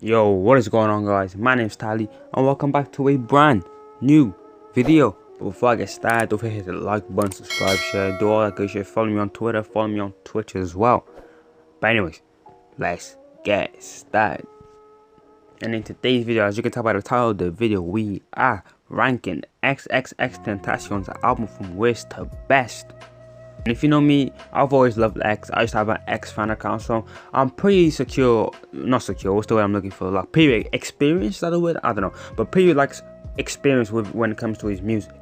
Yo, what is going on, guys? My name's Tally and welcome back to a brand new video. But before I get started, don't forget to hit the like button, subscribe, share, do all that good shit. Follow me on Twitter, follow me on Twitch as well. But anyways, let's get started. And in today's video, as you can tell by the title of the video, we are ranking XXXTentacion's album from worst to best. And if you know me, I've always loved X. I used to have an X fan account, so I'm pretty secure, not secure, what's the word I'm looking for? Like, pretty experienced, is that the word? I don't know. But pretty, like, experienced with when it comes to his music.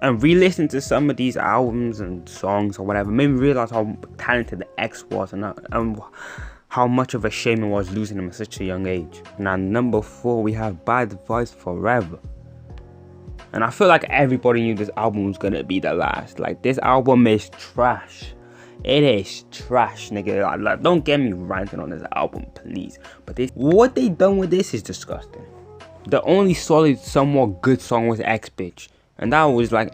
And re-listening to some of these albums and songs or whatever made me realize how talented the X was and how much of a shame it was losing him at such a young age. Now, number 4, we have Bad Vibes Forever. And I feel like everybody knew this album was gonna be the last. Like, this album is trash. It is trash, nigga. Like, don't get me ranting on this album, please. But what they done with this is disgusting. The only solid, somewhat good song was X Bitch. And that was like,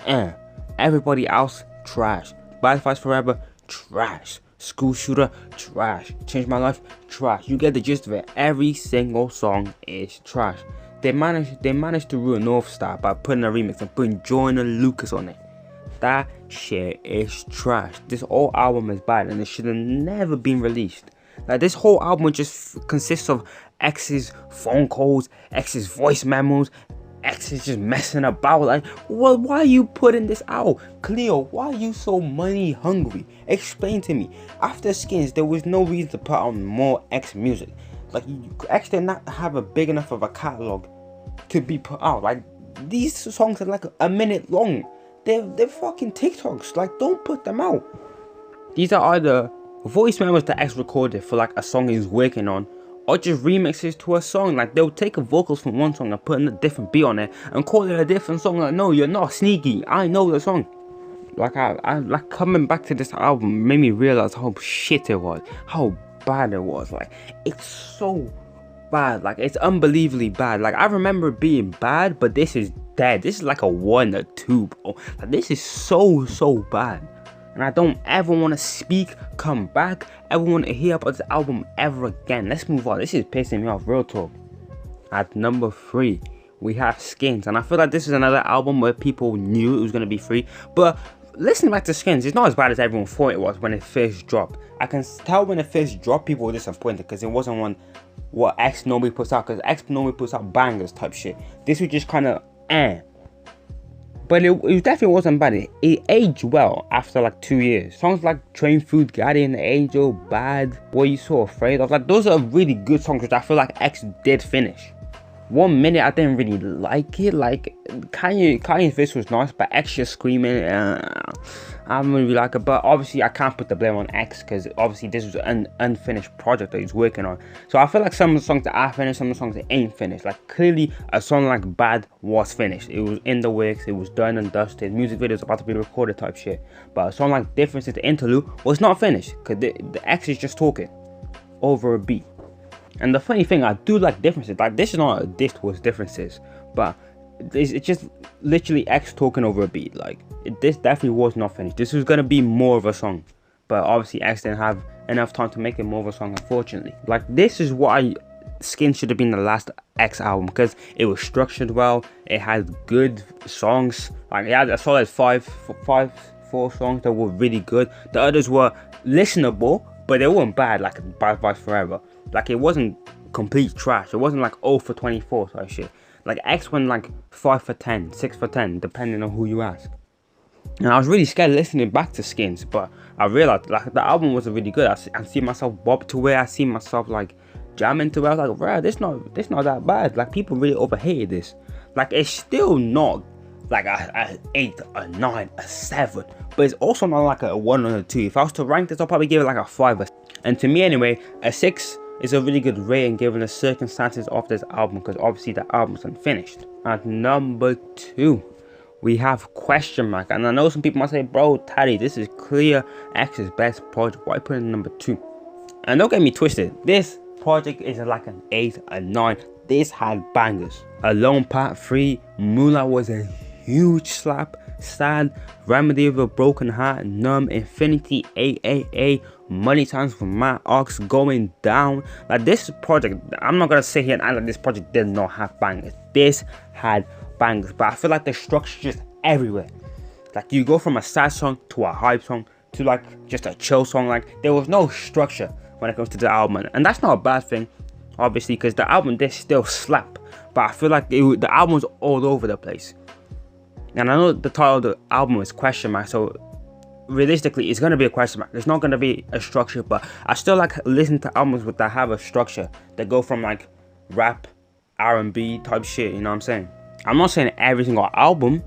Everybody else, trash. Bad Vibes Forever, trash. School Shooter, trash. Change My Life, trash. You get the gist of it. Every single song is trash. They managed to ruin North Star by putting a remix and putting Joyner Lucas on it. That shit is trash. This whole album is bad and it should have never been released. Like, this whole album just consists of X's phone calls, X's voice memos, X's just messing about. Like, well, why are you putting this out? Cleo, why are you so money hungry? Explain to me. After Skins, there was no reason to put out more X music. Like, X did not have a big enough of a catalog to be put out. Like, these songs are like a minute long. They're fucking TikToks. Like, don't put them out. These are either voice memos that X recorded for like a song he's working on, or just remixes to a song. Like, they'll take the vocals from one song and put in a different beat on it and call it a different song. Like, no, you're not sneaky. I know the song. Like, I like coming back to this album made me realize how shit it was. How bad it was. Like, it's so bad. Like, it's unbelievably bad. Like, I remember it being bad, but this is dead. This is like a 1 or 2, bro. Like, this is so bad. And I don't ever want to come back, ever want to hear about this album ever again. Let's move on. This is pissing me off, real talk. At number 3, we have Skins. And I feel like this is another album where people knew it was going to be free, but listening back to Skins, it's not as bad as everyone thought it was when it first dropped. I can tell when it first dropped, people were disappointed because it wasn't one what X normally puts out, because X normally puts out bangers type shit. This was just kind of But it definitely wasn't bad. It aged well after like 2 years. Songs like Train Food, Guardian Angel, Bad, What You So Afraid Of, like, those are really good songs which I feel like X did finish. 1 minute I didn't really like it. Like, Kanye's verse was nice, but X just screaming, I don't really like it. But obviously I can't put the blame on X, because obviously this was an unfinished project that he's working on. So I feel like some of the songs that are finished, some of the songs that ain't finished. Like, clearly a song like Bad was finished. It was in the works, it was done and dusted. Music video was about to be recorded type shit. But a song like Differences, the interlude, was not finished, because the X is just talking over a beat. And the funny thing, I do like Differences. Like, this is not a diss towards Differences, but it's just literally X talking over a beat. Like, this definitely was not finished. This was gonna be more of a song, but obviously X didn't have enough time to make it more of a song, unfortunately. Like, this is why Skin should have been the last X album, because it was structured well. It had good songs. Like, it had a solid four songs that were really good. The others were listenable, but they weren't bad. Like Bad Vibes Forever. Like, it wasn't complete trash. It wasn't like 0 for 24 type shit. Like, X went like 5 for 10, 6 for 10, depending on who you ask. And I was really scared listening back to Skins, but I realized, like, the album was really good. I see myself bob to it. I see myself like jamming to it. I was like, bro, this not that bad. Like, people really overhated this. Like, it's still not like a 8, a 9, a 7, but it's also not like a 1 or a 2. If I was to rank this, I'll probably give it like a 5. And to me anyway, a 6 is a really good rating given the circumstances of this album, because obviously the album's unfinished. At number 2, we have Question Mark. And I know some people might say, bro, Taddy, this is clear X's best project. Why put it in number 2? And don't get me twisted, this project is like an 8, a 9. This had bangers. Alone Part 3, Moolah was a huge slap. Sad, Remedy of a Broken Heart, Numb, Infinity, AAA, Money Times for my Ox, Going Down. Like, this project, I'm not gonna sit here and act like this project did not have bangers. This had bangers, but I feel like the structure just everywhere. Like, you go from a sad song to a hype song to like just a chill song. Like, there was no structure when it comes to the album, and that's not a bad thing, obviously, because the album did still slap. But I feel like the album was all over the place. And I know the title of the album is question mark, so realistically it's gonna be a question mark. There's not gonna be a structure, but I still like listening to albums that have a structure, that go from like rap, R&B type shit, you know what I'm saying? I'm not saying every single album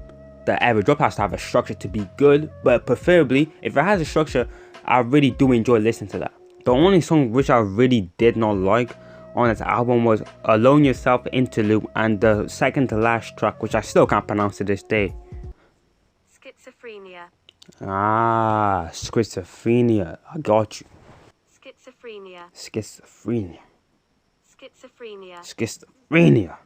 that ever drop has to have a structure to be good, but preferably if it has a structure, I really do enjoy listening to that. The only song which I really did not like on this album was Alone Yourself Interlude, and the second to last track, which I still can't pronounce to this day. Schizophrenia. Ah, schizophrenia. I got you. Schizophrenia. Schizophrenia. Schizophrenia. Schizophrenia.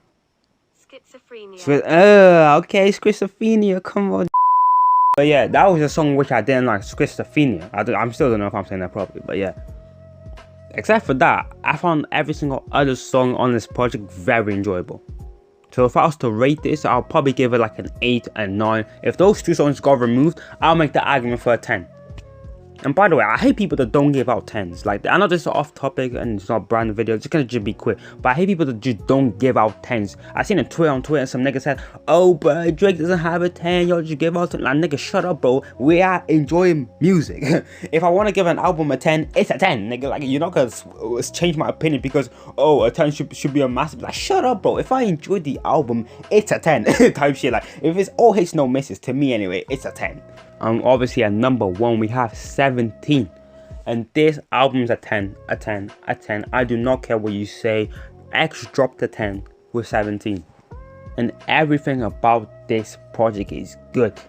Schizophrenia. Okay, schizophrenia. Come on. But yeah, that was a song which I didn't like, schizophrenia. I'm still don't know if I'm saying that properly, but yeah. Except for that, I found every single other song on this project very enjoyable. So if I was to rate this, I'll probably give it like an 8 and 9. If those two songs got removed, I'll make the argument for a 10. And by the way, I hate people that don't give out 10s. Like, I know this is off topic and it's not a brand video, it's gonna just be quick, but I hate people that just don't give out 10s. I seen a tweet on Twitter and some nigga said, oh bro, Drake doesn't have a 10, y'all just give out 10. Like, nigga, shut up, bro. We are enjoying music. If I want to give an album a 10, it's a 10, nigga. Like, you're not gonna change my opinion because, oh, a 10 should be a massive. Like, shut up, bro. If I enjoy the album, it's a 10 type shit. Like, if it's all hits no misses, to me anyway, it's a 10. Obviously at number 1 we have 17, and this album is a 10, a 10, a 10. I do not care what you say. X dropped a 10 with 17, and everything about this project is good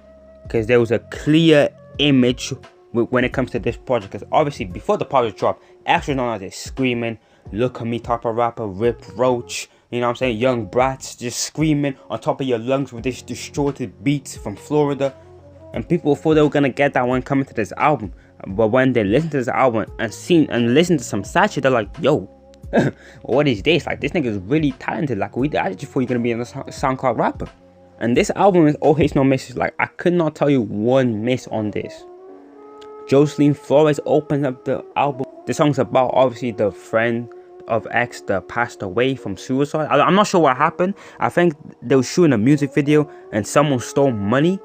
because there was a clear image when it comes to this project. Because obviously before the project dropped, X was known as a screaming, look at me type of rapper, Rip Roach, you know what I'm saying, young brats just screaming on top of your lungs with this distorted beats from Florida. And people thought they were gonna get that when coming to this album, but when they listen to this album and listen to some sad shit, they're like, yo, what is this? Like, this nigga is really talented. Like, I just thought you're gonna be a SoundCloud rapper. And this album is all hits no misses. Like, I could not tell you one miss on this. Jocelyn Flores opens up the album. The song's about obviously the friend of X that passed away from suicide. I'm not sure what happened. I think they were shooting a music video and someone stole money.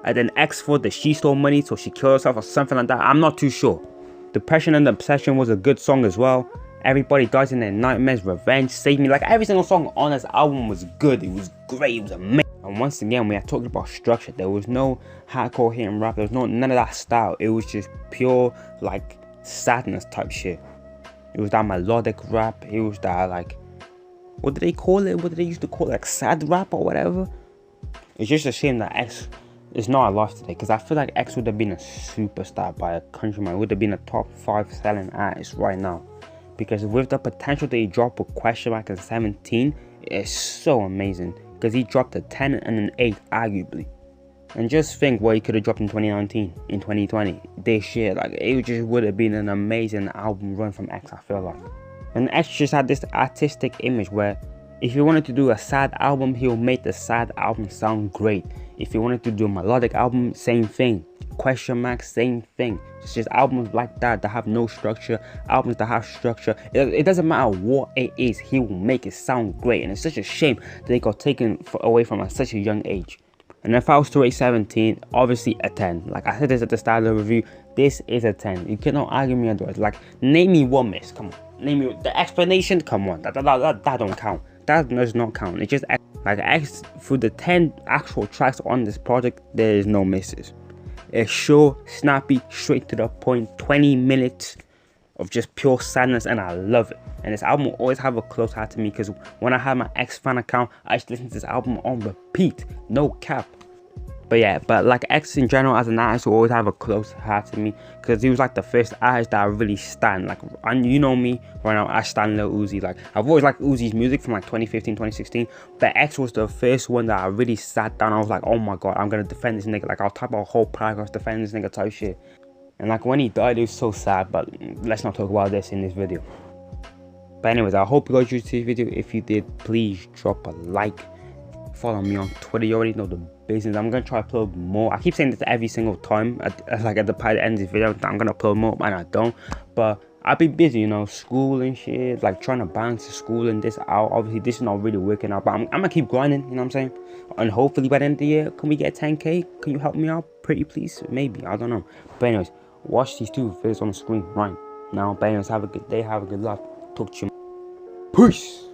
And then X thought that she stole money, so she killed herself or something like that. I'm not too sure. Depression and Obsession was a good song as well. Everybody Dies in Their Nightmares, Revenge, Save Me. Like, every single song on this album was good. It was great. It was amazing. And once again, we are talking about structure. There was no hardcore hitting rap. There was none of that style. It was just pure, like, sadness type shit. It was that melodic rap. It was that, like, what did they call it? What did they used to call it? Like, sad rap or whatever? It's just a shame that X is not alive today, because I feel like X would have been a superstar by a countryman. Would have been a top 5 selling artist right now, because with the potential that he dropped with question mark at 17, it's so amazing, because he dropped a 10 and an 8 arguably. And just think what he could have dropped in 2019, in 2020, this year. Like, it just would have been an amazing album run from X, I feel like. And X just had this artistic image where if he wanted to do a sad album, he'll make the sad album sound great. If he wanted to do a melodic album, same thing. Question mark, same thing. It's just albums like that have no structure. Albums that have structure, it doesn't matter what it is, he will make it sound great. And it's such a shame that they got taken away from at such a young age. And if I was to rate 17, obviously a 10. Like I said this at the start of the review, this is a 10. You cannot argue me otherwise. Like, name me one miss, come on. Name me the explanation, come on. That don't count. That does not count. It's just like X, through the 10 actual tracks on this project, there is no misses. It's short, snappy, straight to the point, 20 minutes of just pure sadness, and I love it. And this album will always have a close heart to me, because when I had my X fan account, I used to listen to this album on repeat, no cap. But yeah, but like X in general as an artist will always have a close heart to me, because he was like the first artist that I really stan. Like, and you know me right now, I stan Lil Uzi. Like, I've always liked Uzi's music from like 2015, 2016, but X was the first one that I really sat down. I was like, oh my god, I'm gonna defend this nigga. Like, I'll type a whole paragraph defending this nigga type shit. And like when he died, it was so sad. But let's not talk about this in this video. But anyways, I hope you guys enjoyed this video. If you did, please drop a like. Follow me on Twitter. You already know the business. I'm gonna try to upload more. I keep saying this every single time. At the end of this video, I'm gonna upload more, and I don't. But I'll be busy, you know, school and shit. Like trying to balance the school and this out. Obviously, this is not really working out. But I'm gonna keep grinding. You know what I'm saying? And hopefully by the end of the year, can we get 10K? Can you help me out, pretty please? Maybe, I don't know. But anyways, watch these two videos on the screen right now. But anyways, have a good day. Have a good life. Talk to you. Peace.